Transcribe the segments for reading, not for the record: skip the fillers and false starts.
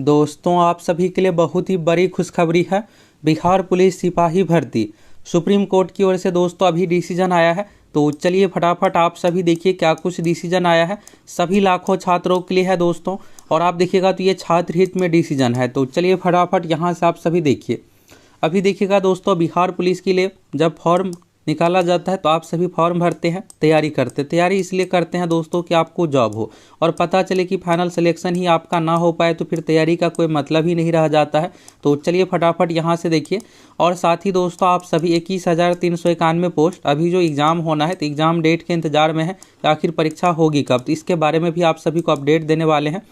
दोस्तों, आप सभी के लिए बहुत ही बड़ी खुशखबरी है। बिहार पुलिस सिपाही भर्ती सुप्रीम कोर्ट की ओर से दोस्तों अभी डिसीजन आया है। तो चलिए फटाफट आप सभी देखिए क्या कुछ डिसीजन आया है। सभी लाखों छात्रों के लिए है दोस्तों, और आप देखिएगा तो ये छात्र हित में डिसीजन है। तो चलिए फटाफट यहाँ से आप सभी देखिए। अभी देखिएगा दोस्तों, बिहार पुलिस के लिए जब फॉर्म निकाला जाता है तो आप सभी फॉर्म भरते हैं, तैयारी इसलिए करते हैं दोस्तों कि आपको जॉब हो, और पता चले कि फाइनल सिलेक्शन ही आपका ना हो पाए तो फिर तैयारी का कोई मतलब ही नहीं रह जाता है। तो चलिए फटाफट यहाँ से देखिए। और साथ ही दोस्तों, आप सभी 21,391 पोस्ट अभी जो एग्ज़ाम होना है तो एग्ज़ाम डेट के इंतजार में है कि आखिर परीक्षा होगी कब, तो इसके बारे में भी आप सभी को अपडेट देने वाले हैं।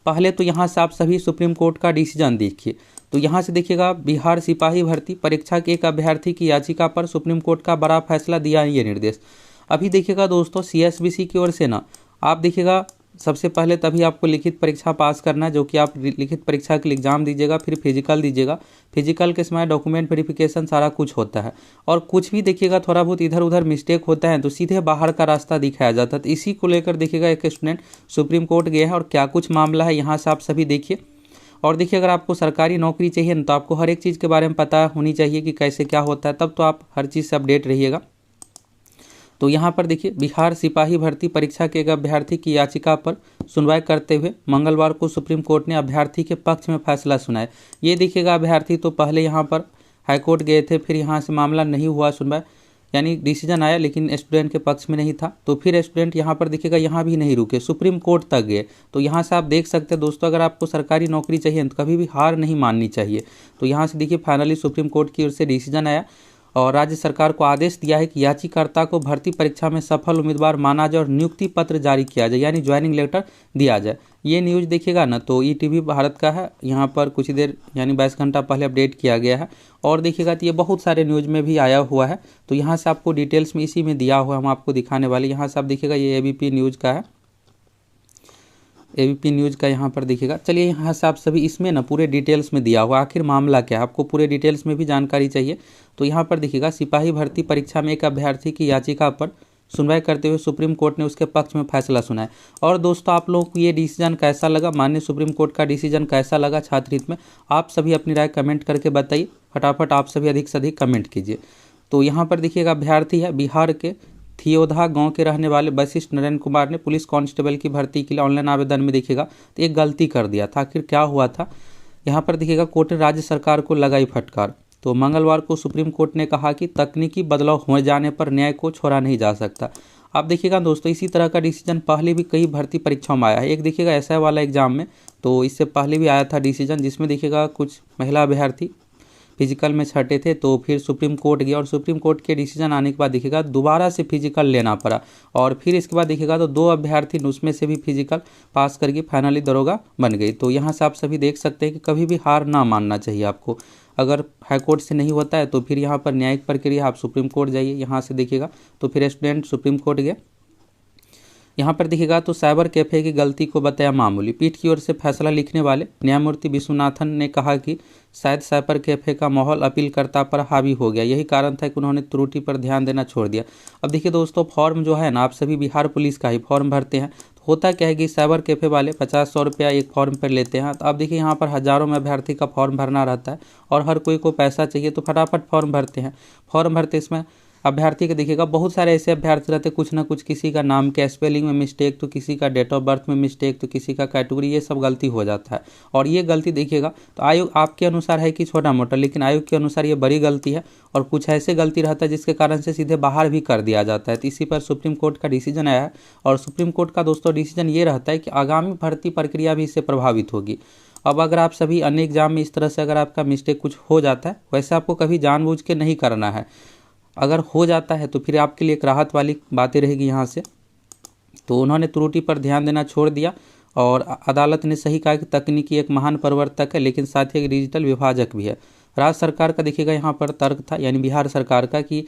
पहले तो यहाँ से आप सभी सुप्रीम कोर्ट का डिसीजन देखिए। तो यहाँ से देखिएगा, बिहार सिपाही भर्ती परीक्षा के एक अभ्यर्थी की याचिका पर सुप्रीम कोर्ट का बड़ा फैसला दिया ये निर्देश। अभी देखिएगा दोस्तों, सीएसबीसी की ओर से ना आप देखिएगा, सबसे पहले तभी आपको लिखित परीक्षा पास करना है, जो कि आप लिखित परीक्षा के लिए एग्जाम दीजिएगा, फिर फिजिकल दीजिएगा। फिजिकल के समय डॉक्यूमेंट वेरिफिकेशन सारा कुछ होता है, और कुछ भी देखिएगा थोड़ा बहुत इधर उधर मिस्टेक होता है तो सीधे बाहर का रास्ता दिखाया जाता है। तो इसी को लेकर देखिएगा एक स्टूडेंट सुप्रीम कोर्ट गए हैं, और क्या कुछ मामला है यहाँ से आप सभी देखिए। और देखिए, अगर आपको सरकारी नौकरी चाहिए ना तो आपको हर एक चीज़ के बारे में पता होनी चाहिए कि कैसे क्या होता है, तब तो आप हर चीज़ से अपडेट रहिएगा। तो यहाँ पर देखिए, बिहार सिपाही भर्ती परीक्षा के एक अभ्यर्थी की याचिका पर सुनवाई करते हुए मंगलवार को सुप्रीम कोर्ट ने अभ्यर्थी के पक्ष में फैसला सुनाया। ये देखिएगा, अभ्यर्थी तो पहले यहाँ पर हाईकोर्ट गए थे, फिर यहाँ से मामला नहीं हुआ सुनवाई, यानी डिसीजन आया लेकिन स्टूडेंट के पक्ष में नहीं था। तो फिर स्टूडेंट यहाँ पर देखिएगा, यहाँ भी नहीं रुके, सुप्रीम कोर्ट तक गए। तो यहाँ से आप देख सकते हैं दोस्तों, अगर आपको सरकारी नौकरी चाहिए तो कभी भी हार नहीं माननी चाहिए। तो यहाँ से देखिए, फाइनली सुप्रीम कोर्ट की ओर से डिसीजन आया, और राज्य सरकार को आदेश दिया है कि याचिकाकर्ता को भर्ती परीक्षा में सफल उम्मीदवार माना जाए और नियुक्ति पत्र जारी किया जाए, यानी ज्वाइनिंग लेटर दिया जाए। ये न्यूज़ देखिएगा ना, तो ईटीवी भारत का है, यहाँ पर कुछ देर यानी 22 घंटा पहले अपडेट किया गया है। और देखिएगा तो ये बहुत सारे न्यूज़ में भी आया हुआ है। तो यहाँ से आपको डिटेल्स में इसी में दिया हुआ हम आपको दिखाने वाले। यहाँ से आप देखिएगा, ये एबीपी न्यूज़ का है, एबीपी न्यूज़ का यहाँ पर देखिएगा। चलिए यहाँ से आप सभी इसमें ना पूरे डिटेल्स में दिया हुआ आखिर मामला क्या है, आपको पूरे डिटेल्स में भी जानकारी चाहिए। तो यहाँ पर देखिएगा, सिपाही भर्ती परीक्षा में एक अभ्यर्थी की याचिका पर सुनवाई करते हुए सुप्रीम कोर्ट ने उसके पक्ष में फैसला सुनाया। और दोस्तों, आप लोगों को ये डिसीजन कैसा लगा, माननीय सुप्रीम कोर्ट का डिसीजन कैसा लगा छात्र हित में, आप सभी अपनी राय कमेंट करके बताइए। फटाफट आप सभी अधिक से अधिक कमेंट कीजिए। तो यहाँ पर देखिएगा, अभ्यर्थी है बिहार के थियोधा गांव के रहने वाले वशिष्ठ नरेंद्र कुमार ने पुलिस कांस्टेबल की भर्ती के लिए ऑनलाइन आवेदन में देखिएगा तो एक गलती कर दिया था। आखिर क्या हुआ था, यहाँ पर देखिएगा, कोर्ट ने राज्य सरकार को लगाई फटकार। तो मंगलवार को सुप्रीम कोर्ट ने कहा कि तकनीकी बदलाव हो जाने पर न्याय को छोड़ा नहीं जा सकता। आप देखिएगा दोस्तों, इसी तरह का डिसीजन पहले भी कई भर्ती परीक्षाओं में आया है। एक देखिएगा एसआई वाला एग्जाम में, तो इससे पहले भी आया था डिसीजन, जिसमें देखिएगा कुछ महिला अभ्यर्थी फिजिकल में छटे थे, तो फिर सुप्रीम कोर्ट गया, और सुप्रीम कोर्ट के डिसीजन आने के बाद देखिएगा दोबारा से फिजिकल लेना पड़ा, और फिर इसके बाद देखिएगा तो 2 अभ्यर्थी उसमें से भी फिजिकल पास करके फाइनली दरोगा बन गई। तो यहाँ से आप सभी देख सकते हैं कि कभी भी हार ना मानना चाहिए आपको। अगर हाईकोर्ट से नहीं होता है तो फिर यहाँ पर न्यायिक प्रक्रिया आप सुप्रीम कोर्ट जाइए। यहाँ से देखिएगा, तो फिर स्टूडेंट सुप्रीम कोर्ट गए। यहाँ पर देखिएगा तो साइबर कैफे की गलती को बताया मामूली। पीठ की ओर से फैसला लिखने वाले न्यायमूर्ति विश्वनाथन ने कहा कि शायद साइबर कैफे का माहौल अपीलकर्ता पर हावी हो गया, यही कारण था कि उन्होंने त्रुटि पर ध्यान देना छोड़ दिया। अब देखिए दोस्तों, फॉर्म जो है ना, आप सभी बिहार पुलिस का ही फॉर्म भरते हैं, तो होता क्या है कि साइबर कैफे वाले 50-100 रुपया एक फॉर्म पर लेते हैं। तो अब देखिए, यहाँ पर हज़ारों में अभ्यर्थी का फॉर्म भरना रहता है, और हर कोई को पैसा चाहिए, तो फटाफट फॉर्म भरते हैं। फॉर्म भरते इसमें अभ्यर्थी के देखिएगा बहुत सारे ऐसे अभ्यर्थी रहते, कुछ ना कुछ, किसी का नाम के स्पेलिंग में मिस्टेक, तो किसी का डेट ऑफ बर्थ में मिस्टेक, तो किसी का कैटेगरी, ये सब गलती हो जाता है। और ये गलती देखिएगा तो आयोग आपके अनुसार है कि छोटा मोटा, लेकिन आयोग के अनुसार ये बड़ी गलती है, और कुछ ऐसे गलती रहता है जिसके कारण से सीधे बाहर भी कर दिया जाता है। तो इसी पर सुप्रीम कोर्ट का डिसीजन आया है, और सुप्रीम कोर्ट का दोस्तों डिसीजन ये रहता है कि आगामी भर्ती प्रक्रिया भी इससे प्रभावित होगी। अब अगर आप सभी अन्य एग्जाम में इस तरह से अगर आपका मिस्टेक कुछ हो जाता है, वैसे आपको कभी जानबूझ के नहीं करना है। अगर हो जाता है तो फिर आपके लिए एक राहत वाली बातें रहेगी यहाँ से। तो उन्होंने त्रुटि पर ध्यान देना छोड़ दिया, और अदालत ने सही कहा कि तकनीकी एक महान परिवर्तक है, लेकिन साथ ही एक डिजिटल विभाजक भी है। राज्य सरकार का देखिएगा यहाँ पर तर्क था, यानी बिहार सरकार का, कि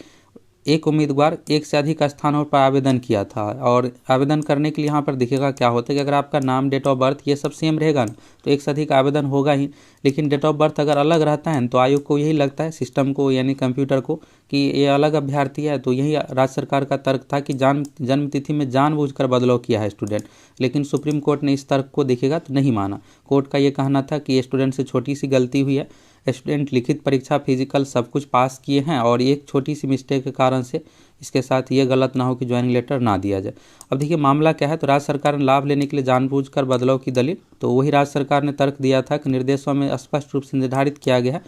एक उम्मीदवार एक से अधिक स्थानों पर आवेदन किया था। और आवेदन करने के लिए यहाँ पर दिखेगा क्या होता है कि अगर आपका नाम, डेट ऑफ बर्थ ये सब सेम रहेगा ना तो एक से अधिक आवेदन होगा ही। लेकिन डेट ऑफ बर्थ अगर अलग रहता है तो आयोग को यही लगता है, सिस्टम को यानी कंप्यूटर को, कि ये अलग अभ्यर्थी है। तो यही राज्य सरकार का तर्क था कि जन्म तिथि में जानबूझकर बदलाव किया है स्टूडेंट। लेकिन सुप्रीम कोर्ट ने इस तर्क को देखिएगा तो नहीं माना। कोर्ट का ये कहना था कि स्टूडेंट से छोटी सी गलती हुई है, स्टूडेंट लिखित परीक्षा, फिजिकल सब कुछ पास किए हैं और एक छोटी सी मिस्टेक के कारण से इसके साथ ये गलत ना हो कि ज्वाइनिंग लेटर ना दिया जाए। अब देखिए मामला क्या है, तो राज्य सरकार ने लाभ लेने के लिए जानबूझकर बदलाव की दलील, तो वही राज्य सरकार ने तर्क दिया था कि निर्देशों में स्पष्ट रूप से निर्धारित किया गया है,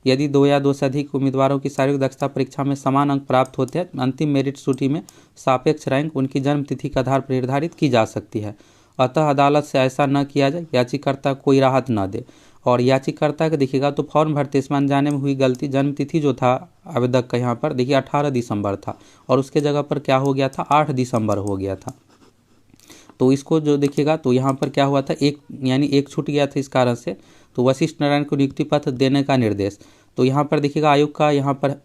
यदि दो या दो से अधिक उम्मीदवारों की शारीरिक दक्षता परीक्षा में समान अंक प्राप्त होते हैं, अंतिम मेरिट सूची में सापेक्ष रैंक उनकी जन्म तिथि के आधार पर निर्धारित की जा सकती है। अतः अदालत से ऐसा न किया जाए, याचिकाकर्ता कोई राहत न दे। और याचिकाकर्ता का देखिएगा तो फॉर्म भरते समय अनजाने में हुई गलती, जन्म तिथि जो था आवेदक का यहाँ पर देखिए 18 दिसंबर था और उसके जगह पर क्या हो गया था, 8 दिसंबर हो गया था। तो इसको जो देखिएगा तो यहाँ पर क्या हुआ था, एक छूट गया था इस कारण से। तो वशिष्ठ नारायण को नियुक्ति पत्र देने का निर्देश, तो यहाँ पर देखिएगा आयोग का यहाँ पर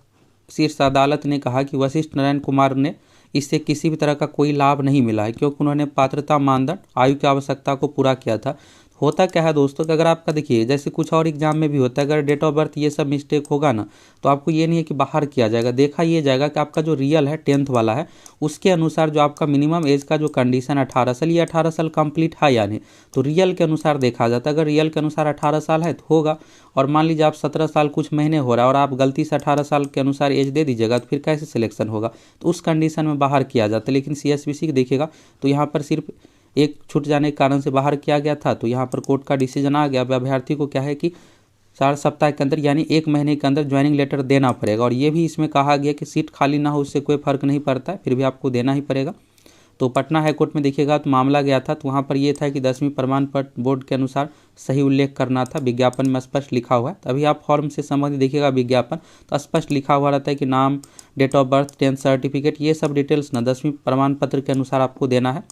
शीर्ष अदालत ने कहा कि वशिष्ठ नारायण कुमार ने इससे किसी भी तरह का कोई लाभ नहीं मिला है, क्योंकि उन्होंने पात्रता मानदंड, आयु की आवश्यकता को पूरा किया था। होता क्या है दोस्तों कि अगर आपका देखिए जैसे कुछ और एग्जाम में भी होता है, अगर डेट ऑफ बर्थ ये सब मिस्टेक होगा ना तो आपको ये नहीं है कि बाहर किया जाएगा, देखा ये जाएगा कि आपका जो रियल है 10th वाला है उसके अनुसार जो आपका मिनिमम एज का जो कंडीशन 18 साल, ये 18 साल कंप्लीट है या नहीं, तो रियल के अनुसार देखा जाता है। अगर रियल के अनुसार 18 साल है तो होगा, और मान लीजिए आप 17 साल कुछ महीने हो रहा है और आप गलती से 18 साल के अनुसार एज दे दीजिएगा तो फिर कैसे सिलेक्शन होगा, तो उस कंडीशन में बाहर किया जाता है। लेकिन CSBC देखिएगा तो यहाँ पर सिर्फ एक छूट जाने के कारण से बाहर किया गया था। तो यहाँ पर कोर्ट का डिसीजन आ गया। अब अभ्यर्थी को क्या है कि 4 सप्ताह के अंदर यानी 1 महीने के अंदर ज्वाइनिंग लेटर देना पड़ेगा। और ये भी इसमें कहा गया कि सीट खाली ना हो उससे कोई फर्क नहीं पड़ता है, फिर भी आपको देना ही पड़ेगा। तो पटना हाईकोर्ट में देखिएगा तो मामला गया था, तो वहाँ पर ये था कि 10वीं प्रमाण पत्र बोर्ड के अनुसार सही उल्लेख करना था, विज्ञापन में स्पष्ट लिखा हुआ है। तभी आप फॉर्म से संबंधित देखिएगा विज्ञापन तो स्पष्ट लिखा हुआ रहता है कि नाम, date of birth, 10th certificate, ये सब डिटेल्स ना 10वीं प्रमाण पत्र के अनुसार आपको देना है।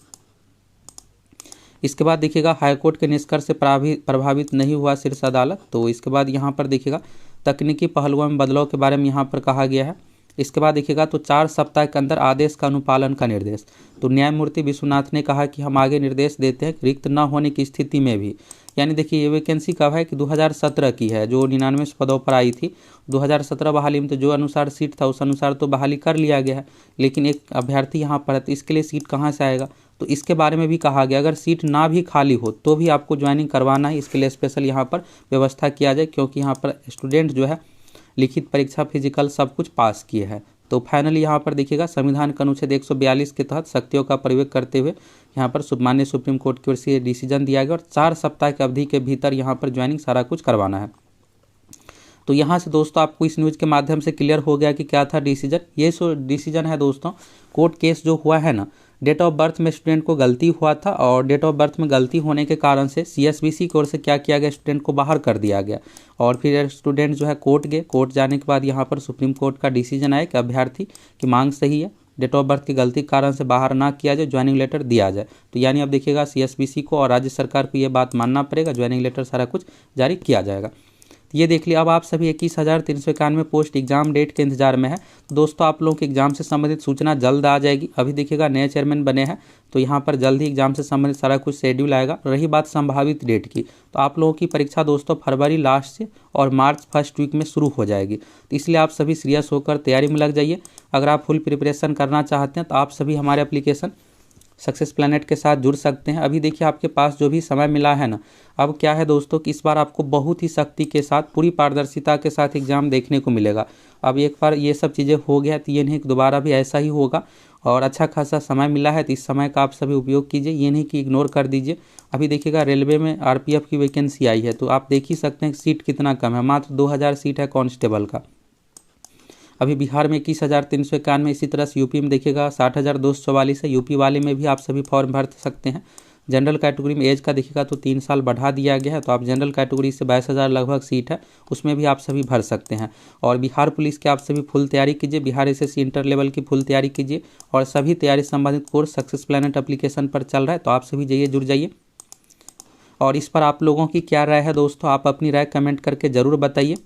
इसके बाद देखिएगा हाईकोर्ट के निष्कर्ष से प्रभावित नहीं हुआ शीर्ष अदालत। तो इसके बाद यहाँ पर देखिएगा तकनीकी पहलुओं में बदलाव के बारे में यहाँ पर कहा गया है। इसके बाद देखिएगा तो 4 सप्ताह के अंदर आदेश का अनुपालन का निर्देश। तो न्यायमूर्ति विश्वनाथ ने कहा कि हम आगे निर्देश देते हैं रिक्त न होने की स्थिति में भी, यानी देखिए ये वैकेंसी कब है कि 2017 की है, जो 99 पदों पर आई थी 2017 बहाली में। तो जो अनुसार सीट था उस अनुसार तो बहाली कर लिया गया है, लेकिन एक अभ्यर्थी यहाँ पर है तो इसके लिए सीट कहाँ से आएगा, तो इसके बारे में भी कहा गया अगर सीट ना भी खाली हो तो भी आपको ज्वाइनिंग करवाना है। इसके लिए स्पेशल यहाँ पर व्यवस्था किया जाए, क्योंकि यहाँ पर स्टूडेंट जो है लिखित परीक्षा, फिजिकल सब कुछ पास किए हैं। तो फाइनली यहाँ पर देखिएगा संविधान के अनुच्छेद 142 के तहत शक्तियों का प्रयोग करते हुए यहाँ पर माननीय सुप्रीम कोर्ट की ओर से डिसीजन दिया गया और 4 सप्ताह की अवधि के भीतर यहाँ पर ज्वाइनिंग सारा कुछ करवाना है। तो यहाँ से दोस्तों आपको इस न्यूज़ के माध्यम से क्लियर हो गया कि क्या था डिसीजन। ये सो डिसीजन है दोस्तों, कोर्ट केस जो हुआ है ना, डेट ऑफ बर्थ में स्टूडेंट को गलती हुआ था और डेट ऑफ बर्थ में गलती होने के कारण से CSBC की ओर से क्या किया गया, स्टूडेंट को बाहर कर दिया गया। और फिर स्टूडेंट जो है कोर्ट गए, कोर्ट जाने के बाद यहाँ पर सुप्रीम कोर्ट का डिसीजन आया कि अभ्यर्थी की मांग सही है, डेट ऑफ बर्थ की गलती के कारण से बाहर ना किया जाए, ज्वाइनिंग लेटर दिया जाए। तो यानी अब देखिएगा CSBC को और राज्य सरकार को ये बात मानना पड़ेगा, ज्वाइनिंग लेटर सारा कुछ जारी किया जाएगा। ये देख लिया। अब आप सभी 21,391 पोस्ट एग्जाम डेट के इंतजार में है। तो दोस्तों आप लोगों के एग्जाम से संबंधित सूचना जल्द आ जाएगी। अभी देखिएगा नए चेयरमैन बने हैं तो यहाँ पर जल्द ही एग्जाम से संबंधित सारा कुछ शेड्यूल आएगा। रही बात संभावित डेट की, तो आप लोगों की परीक्षा दोस्तों फरवरी लास्ट से और मार्च फर्स्ट वीक में शुरू हो जाएगी। तो इसलिए आप सभी सीरियस होकर तैयारी में लग जाइए। अगर आप फुल प्रिपरेशन करना चाहते हैं तो आप सभी हमारे एप्लीकेशन सक्सेस प्लैनेट के साथ जुड़ सकते हैं। अभी देखिए आपके पास जो भी समय मिला है ना, अब क्या है दोस्तों कि इस बार आपको बहुत ही सख्ती के साथ, पूरी पारदर्शिता के साथ एग्जाम देखने को मिलेगा। अब एक बार ये सब चीज़ें हो गया तो ये नहीं कि दोबारा भी ऐसा ही होगा, और अच्छा खासा समय मिला है तो इस समय का आप सभी उपयोग कीजिए, ये नहीं कि इग्नोर कर दीजिए। अभी देखिएगा रेलवे में RPF की वैकेंसी आई है, तो आप देख ही सकते हैं सीट कितना कम है, मात्र 2000 सीट है कांस्टेबल का। अभी बिहार में 21,391, इसी तरह से यूपी में देखिएगा 60,244 है। यूपी वाले में भी आप सभी फॉर्म भर सकते हैं। जनरल कैटेगरी में एज का देखिएगा तो 3 साल बढ़ा दिया गया है, तो आप जनरल कैटेगरी से 22,000 लगभग सीट है, उसमें भी आप सभी भर सकते हैं। और बिहार पुलिस की आप सभी फुल तैयारी कीजिए, बिहार SSC इंटर लेवल की फुल तैयारी कीजिए, और सभी तैयारी संबंधित कोर्स सक्सेस प्लैनेट एप्लीकेशन पर चल रहा है, तो आप सभी जाइए, जुड़ जाइए। और इस पर आप लोगों की क्या राय है दोस्तों, आप अपनी राय कमेंट करके ज़रूर बताइए।